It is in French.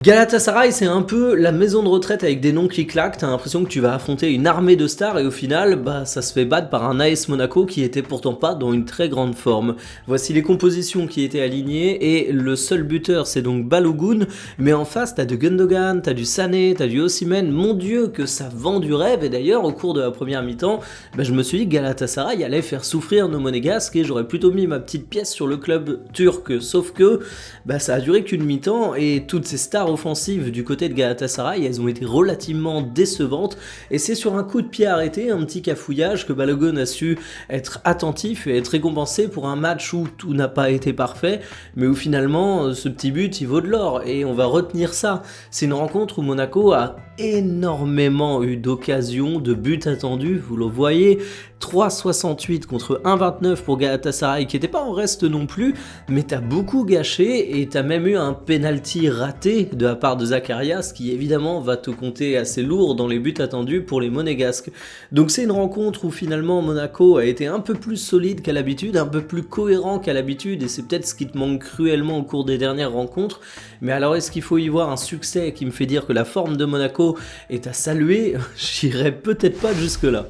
Galatasaray, c'est un peu la maison de retraite avec des noms qui claquent, t'as l'impression que tu vas affronter une armée de stars et au final, ça se fait battre par un AS Monaco qui était pourtant pas dans une très grande forme. Voici les compositions qui étaient alignées et le seul buteur c'est donc Balogun, mais en face t'as du Gundogan, t'as du Sané, t'as du Osimhen, mon dieu que ça vend du rêve et d'ailleurs au cours de la première mi-temps, je me suis dit que Galatasaray allait faire souffrir nos monégasques et j'aurais plutôt mis ma petite pièce sur le club turc, sauf que ça a duré qu'une mi-temps et toutes ces stars offensives du côté de Galatasaray, elles ont été relativement décevantes et c'est sur un coup de pied arrêté, un petit cafouillage que Balogun a su être attentif et être récompensé pour un match où tout n'a pas été parfait, mais où finalement ce petit but il vaut de l'or et on va retenir ça. C'est une rencontre où Monaco a énormément eu d'occasions, de buts attendus, vous le voyez, 3,68 contre 1,29 pour Galatasaray qui n'était pas en reste non plus, mais t'as beaucoup gâché et t'as même eu un penalty raté de la part de Zacharias qui évidemment va te compter assez lourd dans les buts attendus pour les monégasques. Donc c'est une rencontre où finalement Monaco a été un peu plus solide qu'à l'habitude, un peu plus cohérent qu'à l'habitude et c'est peut-être ce qui te manque cruellement au cours des dernières rencontres. Mais alors est-ce qu'il faut y voir un succès qui me fait dire que la forme de Monaco est à saluer? J'irai peut-être pas jusque là.